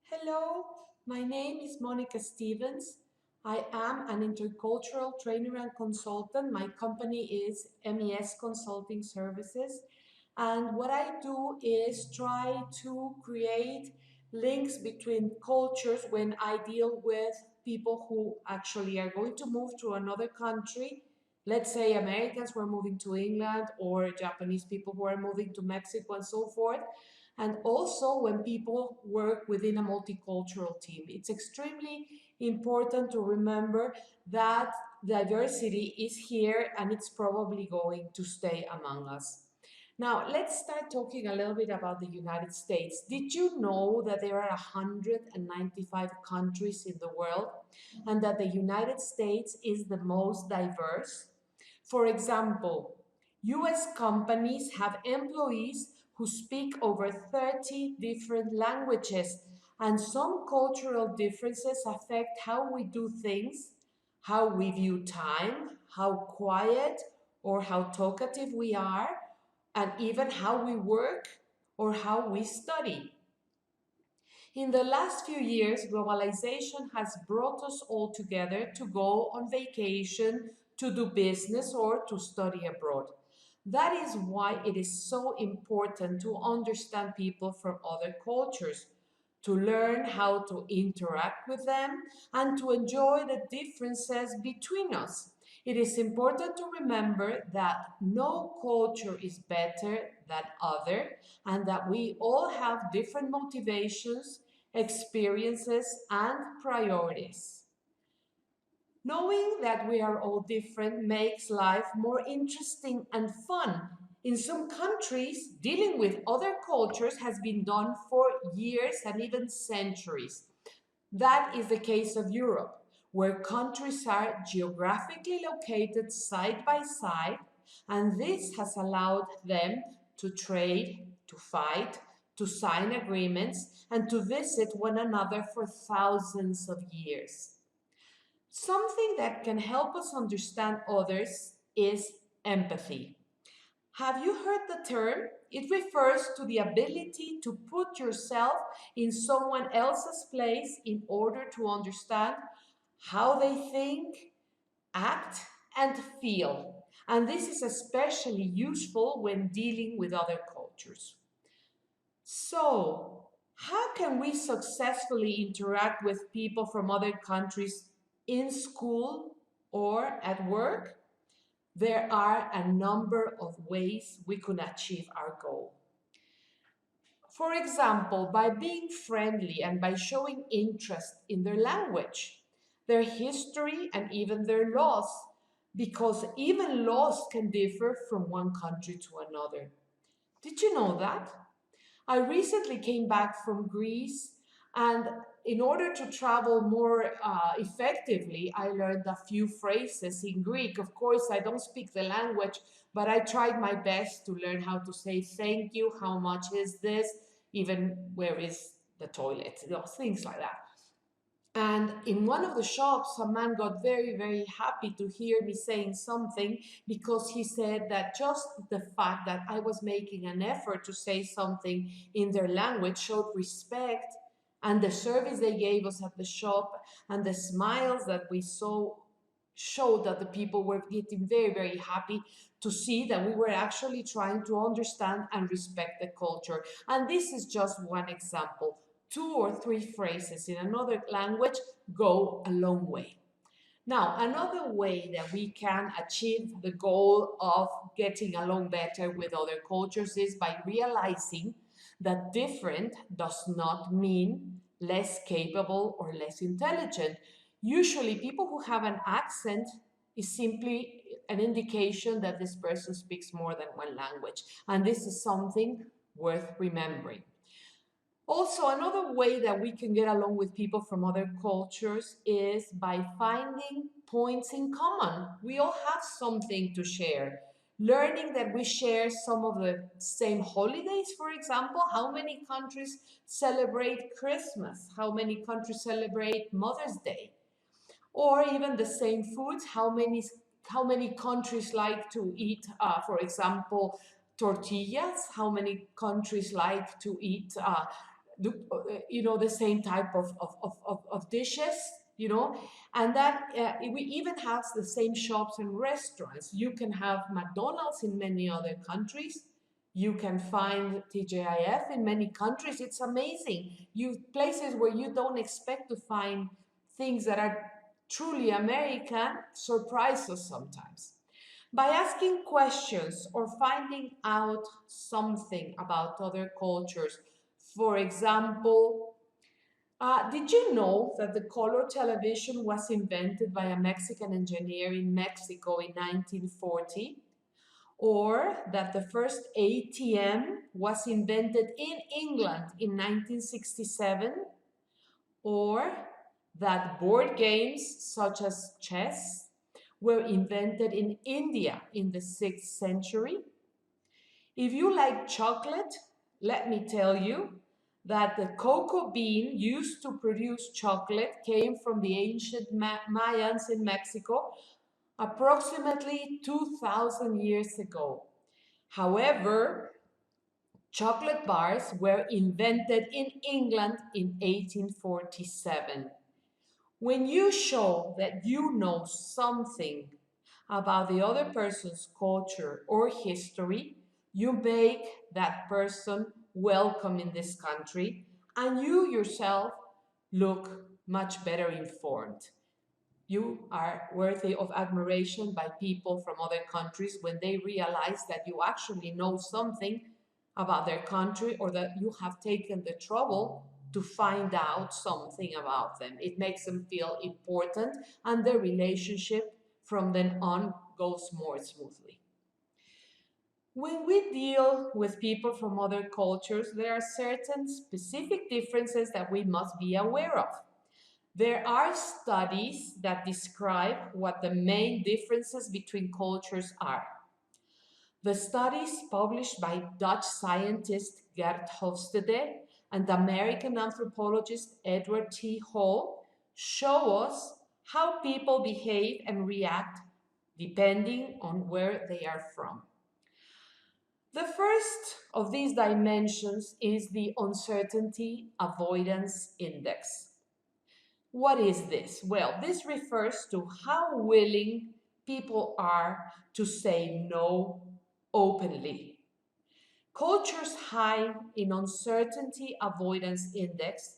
Hello, my name is Monica Stevens. I am an intercultural trainer and consultant. My company is MES Consulting Services. And what I do is try to create links between cultures when I deal with people who actually are going to move to another country. Let's say Americans who are moving to England or Japanese people who are moving to Mexico and so forth. And also when people work within a multicultural team. It's extremely important to remember that diversity is here and it's probably going to stay among us. Now, let's start talking a little bit about the United States. Did you know that there are 195 countries in the world and that the United States is the most diverse? For example, US companies have employees who speak over 30 different languages, and some cultural differences affect how we do things, how we view time, how quiet or how talkative we are, and even how we work or how we study. In the last few years, globalization has brought us all together to go on vacation, to do business, or to study abroad. That is why it is so important to understand people from other cultures, to learn how to interact with them, and to enjoy the differences between us. It is important to remember that no culture is better than other, and that we all have different motivations, experiences, and priorities. Knowing that we are all different makes life more interesting and fun. In some countries, dealing with other cultures has been done for years and even centuries. That is the case of Europe, where countries are geographically located side by side, and this has allowed them to trade, to fight, to sign agreements, and to visit one another for thousands of years. Something that can help us understand others is empathy. Have you heard the term? It refers to the ability to put yourself in someone else's place in order to understand how they think, act, and feel. And this is especially useful when dealing with other cultures. So, how can we successfully interact with people from other countries in school or at work? There are a number of ways we can achieve our goal. For example, by being friendly and by showing interest in their language, their history, and even their laws, because even laws can differ from one country to another. Did you know that? I recently came back from Greece, and in order to travel more effectively, I learned a few phrases in Greek. Of course, I don't speak the language, but I tried my best to learn how to say thank you, how much is this, even where is the toilet, things like that. And in one of the shops, a man got very, very happy to hear me saying something because he said that just the fact that I was making an effort to say something in their language showed respect, and the service they gave us at the shop and the smiles that we saw showed that the people were getting very, very happy to see that we were actually trying to understand and respect the culture. And this is just one example. Two or three phrases in another language go a long way. Now, another way that we can achieve the goal of getting along better with other cultures is by realizing that different does not mean less capable or less intelligent. Usually, people who have an accent is simply an indication that this person speaks more than one language, and this is something worth remembering. Also, another way that we can get along with people from other cultures is by finding points in common. We all have something to share. Learning that we share some of the same holidays, for example, how many countries celebrate Christmas, how many countries celebrate Mother's Day, or even the same foods, how many countries like to eat, for example, tortillas, how many countries like to eat the same type of dishes, you know, and that we even have the same shops and restaurants. You can have McDonald's in many other countries. You can find TGIF in many countries. It's amazing. You places where you don't expect to find things that are truly American surprise us sometimes. By asking questions or finding out something about other cultures, for example, did you know that the color television was invented by a Mexican engineer in Mexico in 1940? Or that the first ATM was invented in England in 1967? Or that board games such as chess were invented in India in the 6th century? If you like chocolate, let me tell you that the cocoa bean used to produce chocolate came from the ancient Mayans in Mexico approximately 2,000 years ago. However, chocolate bars were invented in England in 1847. When you show that you know something about the other person's culture or history, you make that person welcome in this country, and you yourself look much better informed. You are worthy of admiration by people from other countries when they realize that you actually know something about their country, or that you have taken the trouble to find out something about them. It makes them feel important, and the relationship from then on goes more smoothly. When we deal with people from other cultures, there are certain specific differences that we must be aware of. There are studies that describe what the main differences between cultures are. The studies published by Dutch scientist Gert Hofstede and American anthropologist Edward T. Hall show us how people behave and react depending on where they are from. The first of these dimensions is the uncertainty avoidance index. What is this? Well, this refers to how willing people are to say no openly. Cultures high in uncertainty avoidance index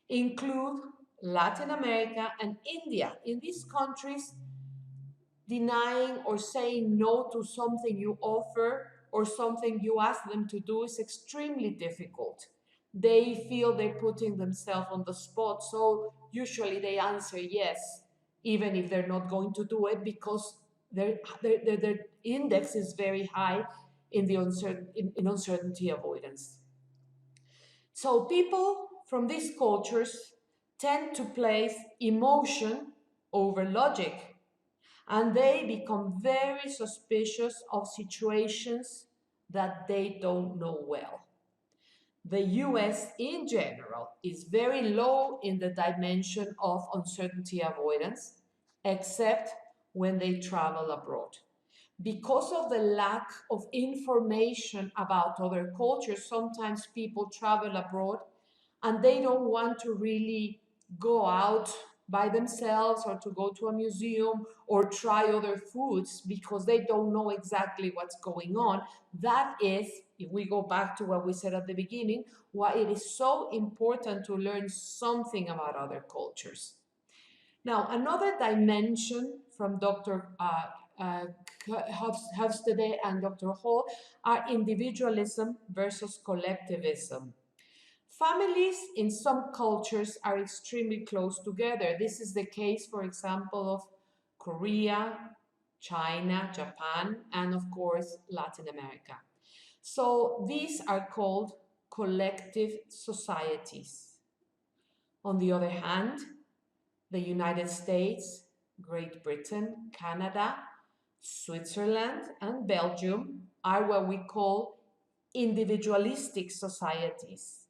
include Latin America and India. In these countries, denying or saying no to something you offer or something you ask them to do is extremely difficult. They feel they're putting themselves on the spot, so usually they answer yes, even if they're not going to do it, because their index is very high in the in uncertainty avoidance. So people from these cultures tend to place emotion over logic, and they become very suspicious of situations that they don't know well. The US in general is very low in the dimension of uncertainty avoidance, except when they travel abroad. Because of the lack of information about other cultures, sometimes people travel abroad and they don't want to really go out by themselves or to go to a museum or try other foods because they don't know exactly what's going on. That is, if we go back to what we said at the beginning, why it is so important to learn something about other cultures. Now, another dimension from Dr. Hofstede and Dr. Hall are individualism versus collectivism. Families in some cultures are extremely close together. This is the case, for example, of Korea, China, Japan, and of course, Latin America. So these are called collective societies. On the other hand, the United States, Great Britain, Canada, Switzerland, and Belgium are what we call individualistic societies,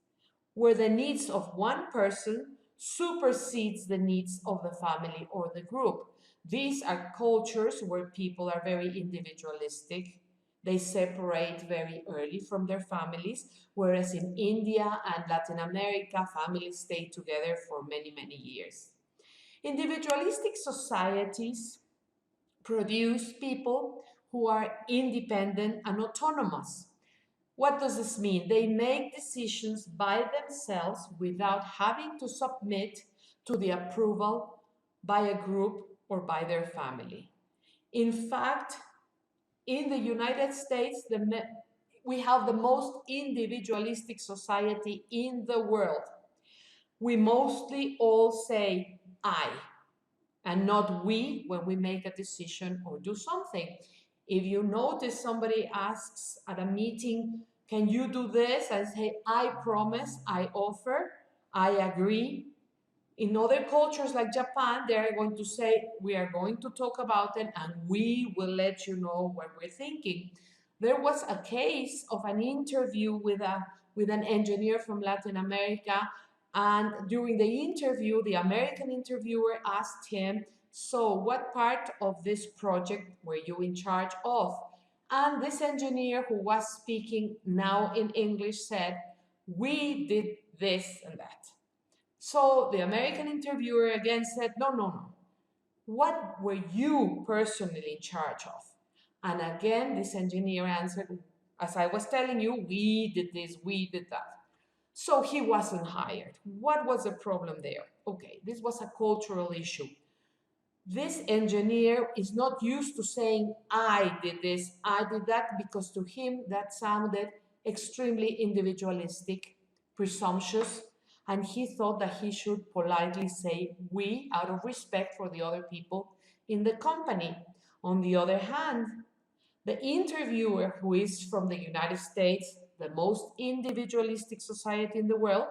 where the needs of one person supersedes the needs of the family or the group. These are cultures where people are very individualistic. They separate very early from their families, whereas in India and Latin America, families stay together for many, many years. Individualistic societies produce people who are independent and autonomous. What does this mean? They make decisions by themselves without having to submit to the approval by a group or by their family. In fact, in the United States, we have the most individualistic society in the world. We mostly all say I and not we when we make a decision or do something. If you notice somebody asks at a meeting, can you do this? I say, I promise, I offer, I agree. In other cultures like Japan, they're going to say, we are going to talk about it and we will let you know what we're thinking. There was a case of an interview with an engineer from Latin America, and during the interview, the American interviewer asked him, so what part of this project were you in charge of? And this engineer who was speaking now in English said, we did this and that. So the American interviewer again said, no, no, no. What were you personally in charge of? And again, this engineer answered, as I was telling you, we did this, we did that. So he wasn't hired. What was the problem there? Okay, this was a cultural issue. This engineer is not used to saying, I did this, I did that, because to him that sounded extremely individualistic, presumptuous, and he thought that he should politely say we out of respect for the other people in the company. On the other hand, the interviewer, who is from the United States, the most individualistic society in the world,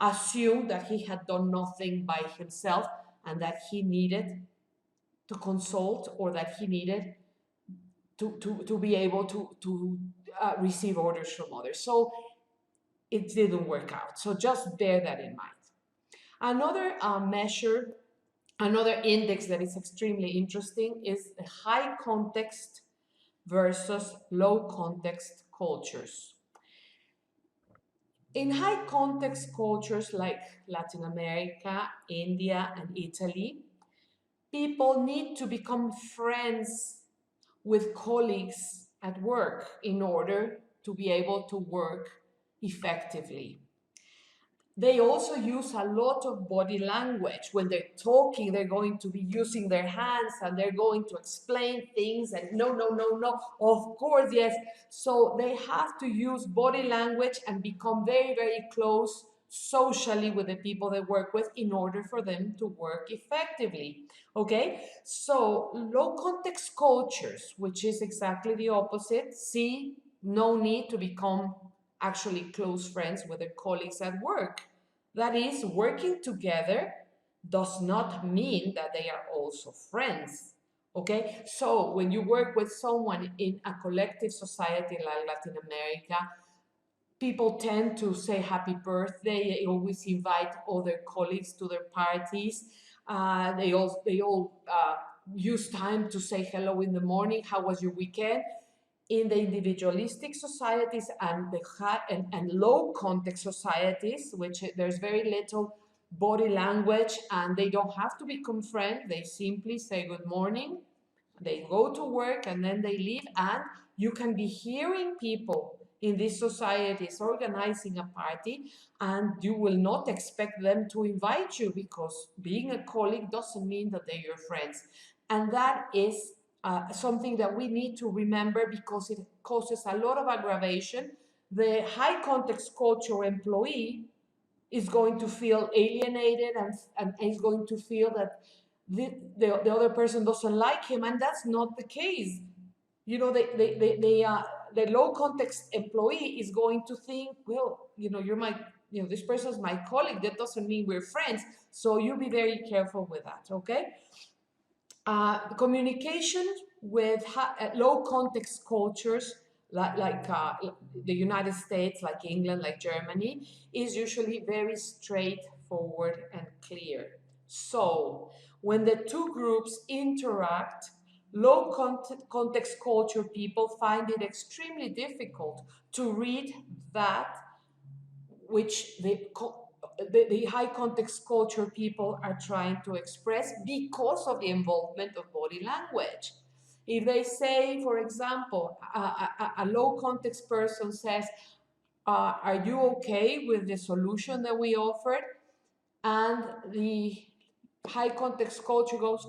assumed that he had done nothing by himself and that he needed to consult or that he needed to be able to receive orders from others. So it didn't work out. So just bear that in mind. Another measure, another index that is extremely interesting is the high context versus low context cultures. In high context cultures like Latin America, India, and Italy, people need to become friends with colleagues at work in order to be able to work effectively. They also use a lot of body language. When they're talking, they're going to be using their hands and they're going to explain things and no, no, no, no, of course, yes. So they have to use body language and become very, very close socially with the people they work with in order for them to work effectively. Okay, so low context cultures, which is exactly the opposite, see no need to become actually close friends with their colleagues at work. That is, working together does not mean that they are also friends. Okay, so when you work with someone in a collective society like Latin America, people tend to say happy birthday. They always invite other colleagues to their parties. They all use time to say hello in the morning. How was your weekend? In the individualistic societies and the high and low context societies, which there's very little body language and they don't have to become friends, they simply say good morning, they go to work and then they leave, and you can be hearing people in these societies organizing a party and you will not expect them to invite you because being a colleague doesn't mean that they're your friends. And that is something that we need to remember because it causes a lot of aggravation. The high context culture employee is going to feel alienated and is going to feel that the other person doesn't like him, and that's not the case. You know, the low context employee is going to think, well, you're my, this person's my colleague. That doesn't mean we're friends. So you be very careful with that, okay? Communication with low context cultures like the United States, like England, like Germany, is usually very straightforward and clear. So when the two groups interact, Low context culture people find it extremely difficult to read that which the high context culture people are trying to express because of the involvement of body language. If they say, for example, a low context person says, are you okay with the solution that we offered? And the high context culture goes,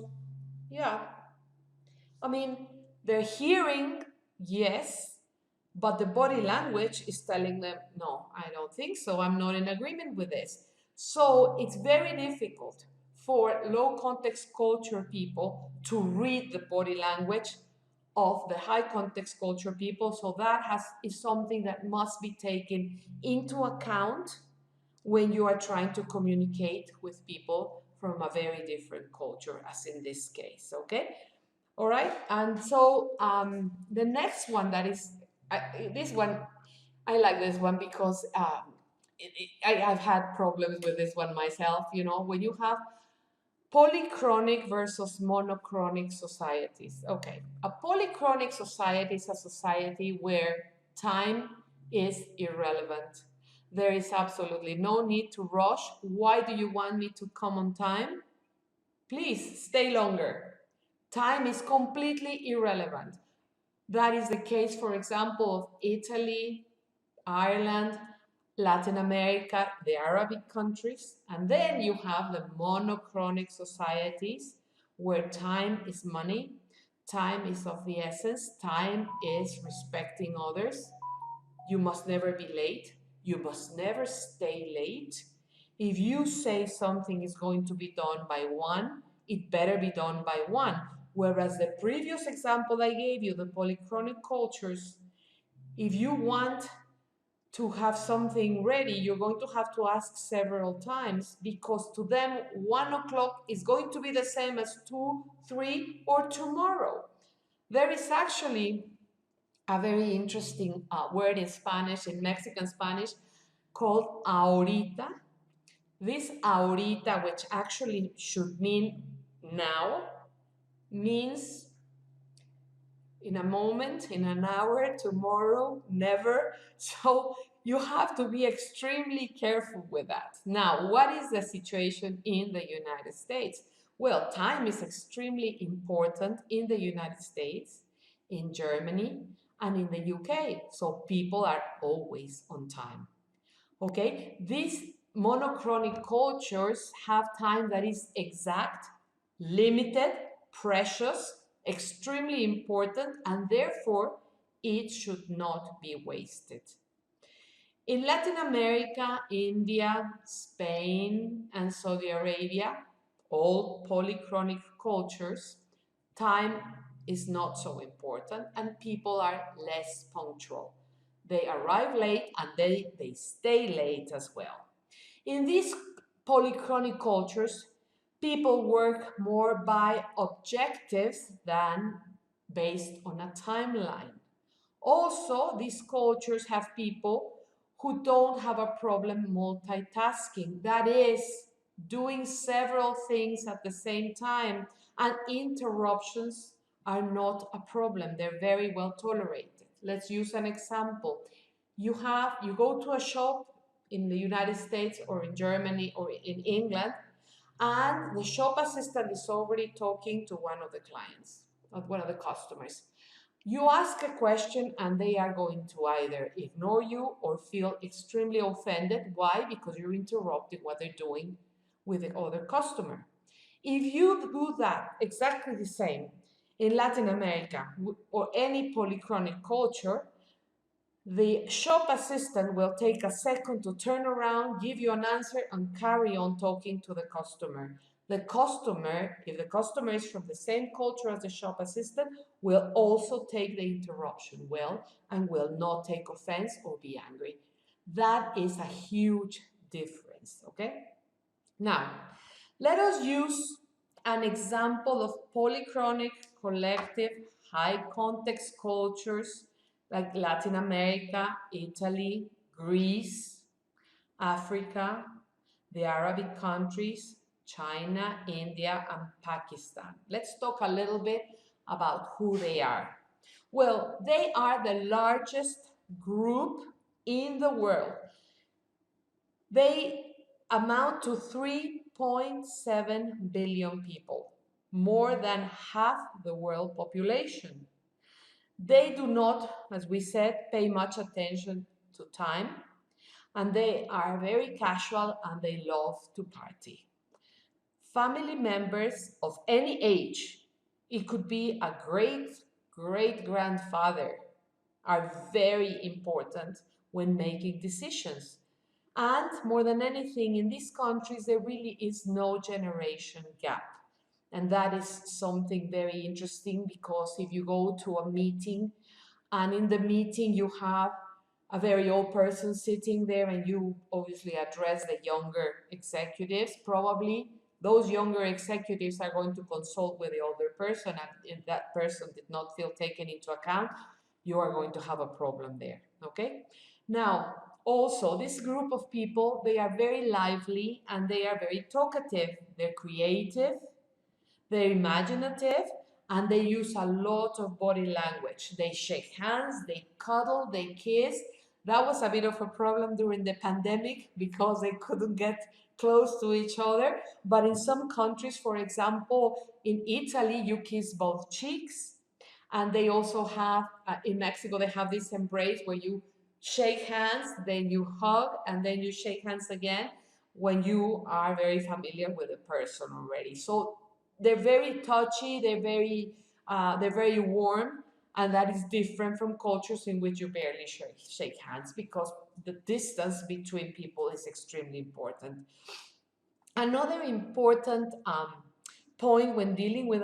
yeah. I mean, they're hearing, yes, but the body language is telling them, no, I don't think so. I'm not in agreement with this. So it's very difficult for low context culture people to read the body language of the high context culture people. So that is something that must be taken into account when you are trying to communicate with people from a very different culture, as in this case, okay? All right, and so the next one that is, this one, I like this one because I've had problems with this one myself. You know, when you have polychronic versus monochronic societies. Okay, a polychronic society is a society where time is irrelevant. There is absolutely no need to rush. Why do you want me to come on time? Please stay longer. Time is completely irrelevant. That is the case, for example, of Italy, Ireland, Latin America, the Arabic countries. And then you have the monochronic societies where time is money, time is of the essence, time is respecting others. You must never be late. You must never stay late. If you say something is going to be done by one, it better be done by one. Whereas the previous example I gave you, the polychronic cultures, if you want to have something ready, you're going to have to ask several times because to them, 1 o'clock is going to be the same as 2, 3, or tomorrow. There is actually a very interesting word in Spanish, in Mexican Spanish, called ahorita. This ahorita, which actually should mean now, means in a moment, in an hour, tomorrow, never. So you have to be extremely careful with that. Now, what is the situation in the United States? Well, time is extremely important in the United States, in Germany, and in the UK. So people are always on time. Okay, these monochronic cultures have time that is exact, limited, precious, extremely important, and therefore it should not be wasted. In Latin America, India, Spain, and Saudi Arabia, all polychronic cultures, time is not so important and people are less punctual. They arrive late and they stay late as well. In these polychronic cultures, people work more by objectives than based on a timeline. Also, these cultures have people who don't have a problem multitasking. That is, doing several things at the same time, and interruptions are not a problem. They're very well tolerated. Let's use an example. You go to a shop in the United States or in Germany or in England, and the shop assistant is already talking to one of the clients, one of the customers. You ask a question and they are going to either ignore you or feel extremely offended. Why? Because you're interrupting what they're doing with the other customer. If you do that exactly the same in Latin America or any polychronic culture, the shop assistant will take a second to turn around, give you an answer, and carry on talking to the customer. The customer, if the customer is from the same culture as the shop assistant, will also take the interruption well and will not take offense or be angry. That is a huge difference, okay? Now, let us use an example of polychronic, collective, high context cultures like Latin America, Italy, Greece, Africa, the Arabic countries, China, India, and Pakistan. Let's talk a little bit about who they are. Well, they are the largest group in the world. They amount to 3.7 billion people, more than half the world population. They do not, as we said, pay much attention to time, and they are very casual and they love to party. Family members of any age, it could be a great grandfather, are very important when making decisions. And more than anything, in these countries, there really is no generation gap. And that is something very interesting, because if you go to a meeting and in the meeting you have a very old person sitting there and you obviously address the younger executives, probably those younger executives are going to consult with the older person, and if that person did not feel taken into account, you are going to have a problem there. Okay, now also this group of people, they are very lively and they are very talkative. They're creative, they're imaginative, and they use a lot of body language. They shake hands, they cuddle, they kiss. That was a bit of a problem during the pandemic because they couldn't get close to each other. But in some countries, for example, in Italy, you kiss both cheeks. And they also have, in Mexico, they have this embrace where you shake hands, then you hug, and then you shake hands again when you are very familiar with the person already. So they're very touchy, they're very warm, and that is different from cultures in which you barely shake hands, because the distance between people is extremely important. Another important point when dealing with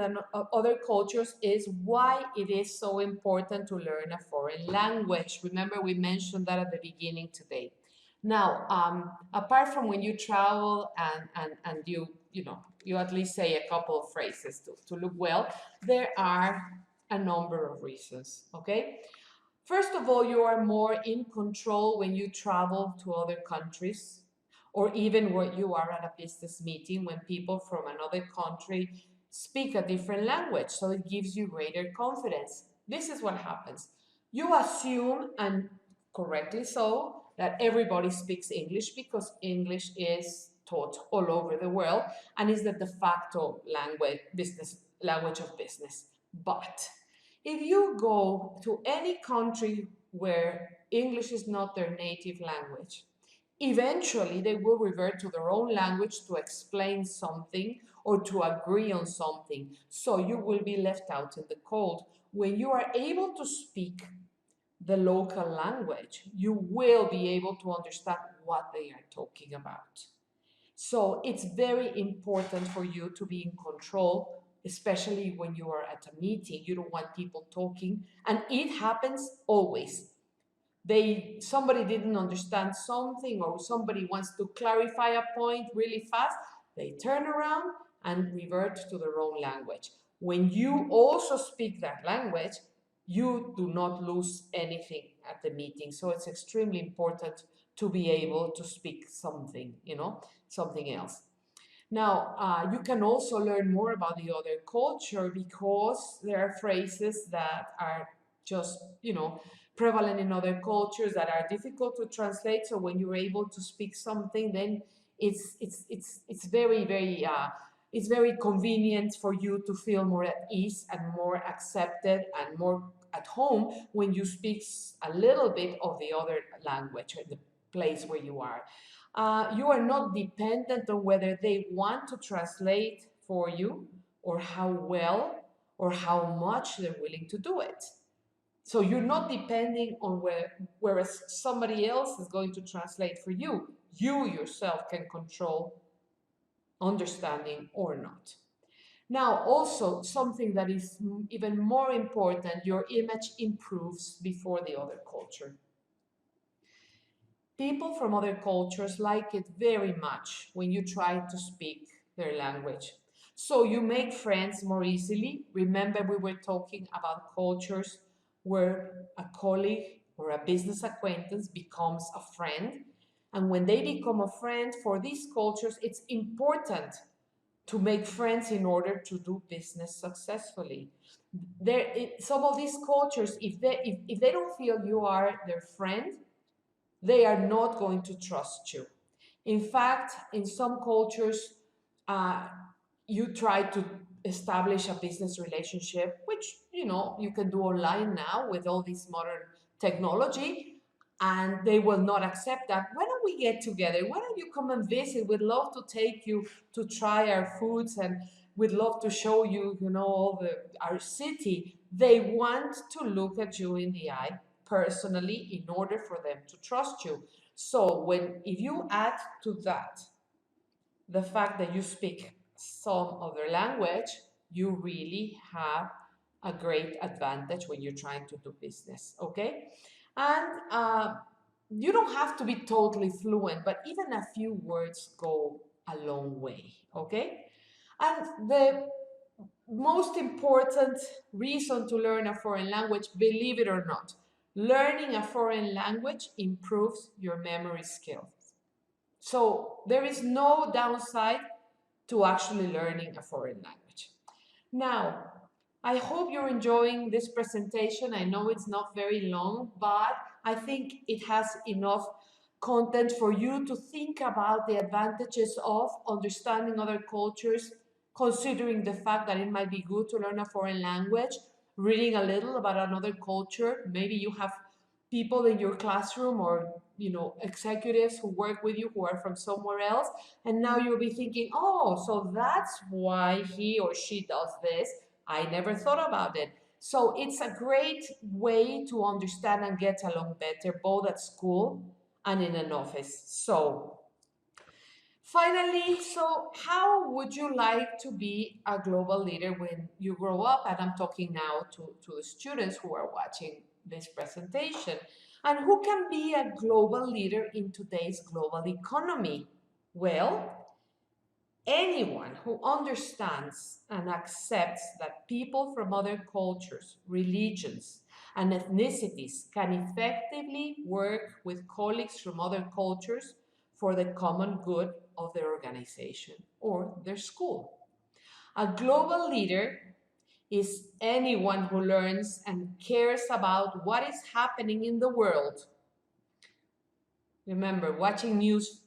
other cultures is why it is so important to learn a foreign language. Remember, we mentioned that at the beginning today. Now, apart from when you travel and you at least say a couple of phrases to look well, there are a number of reasons, okay? First of all, you are more in control when you travel to other countries, or even when you are at a business meeting when people from another country speak a different language. So it gives you greater confidence. This is what happens. You assume, and correctly so, that everybody speaks English because English is taught all over the world and is the de facto language of business. But if you go to any country where English is not their native language, eventually they will revert to their own language to explain something or to agree on something. So you will be left out in the cold. When you are able to speak the local language, you will be able to understand what they are talking about. So it's very important for you to be in control, especially when you are at a meeting. You don't want people talking, and it happens always. Somebody didn't understand something, or somebody wants to clarify a point really fast, they turn around and revert to their own language. When you also speak that language, you do not lose anything at the meeting. So it's extremely important to be able to speak something, something else. Now, you can also learn more about the other culture because there are phrases that are just, prevalent in other cultures that are difficult to translate. So when you're able to speak something, then it's very convenient for you to feel more at ease and more accepted and more at home when you speak a little bit of the other language or the place where you are. You are not dependent on whether they want to translate for you or how well or how much they're willing to do it. So you're not depending on whereas somebody else is going to translate for you. You yourself can control understanding or not. Now, also something that is even more important, your image improves before the other culture. People from other cultures like it very much when you try to speak their language. So you make friends more easily. Remember, we were talking about cultures where a colleague or a business acquaintance becomes a friend. And when they become a friend, for these cultures, it's important to make friends in order to do business successfully. some of these cultures, if they don't feel you are their friend, they are not going to trust you. In fact, in some cultures, uh, you try to establish a business relationship, which you can do online now with all this modern technology, and they will not accept that. Why don't we get together? Why don't you come and visit? We'd love to take you to try our foods, and we'd love to show you, all our city. They want to look at you in the eye personally in order for them to trust you. So if you add to that the fact that you speak some other language, you really have a great advantage when you're trying to do business, okay? And you don't have to be totally fluent, but even a few words go a long way, okay? And the most important reason to learn a foreign language, believe it or not, learning a foreign language improves your memory skills. So there is no downside to actually learning a foreign language. Now, I hope you're enjoying this presentation. I know it's not very long, but I think it has enough content for you to think about the advantages of understanding other cultures, considering the fact that it might be good to learn a foreign language, reading a little about another culture. Maybe you have people in your classroom or executives who work with you who are from somewhere else, and now you'll be thinking, oh, so that's why he or she does this. I never thought about it. So it's a great way to understand and get along better, both at school and in an office. So finally, so how would you like to be a global leader when you grow up? And I'm talking now to the students who are watching this presentation. And who can be a global leader in today's global economy? Well, anyone who understands and accepts that people from other cultures, religions, and ethnicities can effectively work with colleagues from other cultures for the common good of their organization or their school. A global leader is anyone who learns and cares about what is happening in the world. Remember, watching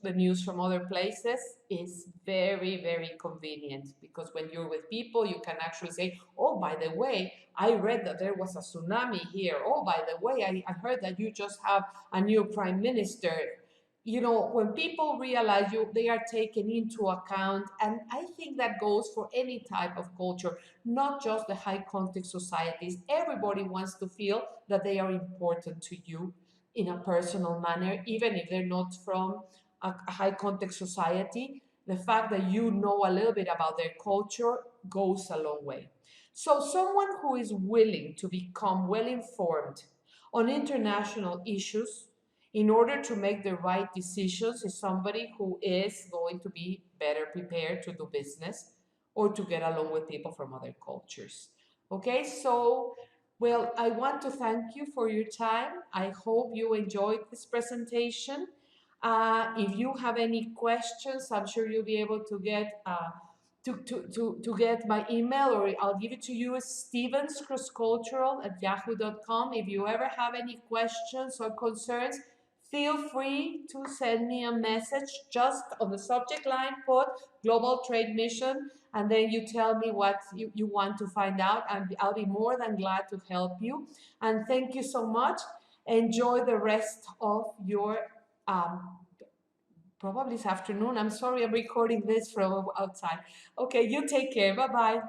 the news from other places is very, very convenient, because when you're with people, you can actually say, oh, by the way, I read that there was a tsunami here. Oh, by the way, I heard that you just have a new prime minister. When people realize they are taken into account, and I think that goes for any type of culture, not just the high context societies. Everybody wants to feel that they are important to you in a personal manner, even if they're not from a high context society. The fact that you know a little bit about their culture goes a long way. So someone who is willing to become well informed on international issues in order to make the right decisions is somebody who is going to be better prepared to do business or to get along with people from other cultures. Okay, so well, I want to thank you for your time. I hope you enjoyed this presentation. If you have any questions, I'm sure you'll be able to get to get my email, or I'll give it to you as stevenscrosscultural@yahoo.com. If you ever have any questions or concerns, feel free to send me a message. Just on the subject line, put Global Trade Mission, and then you tell me what you want to find out, and I'll be more than glad to help you. And thank you so much. Enjoy the rest of your probably this afternoon. I'm sorry I'm recording this from outside. Okay, you take care. Bye-bye.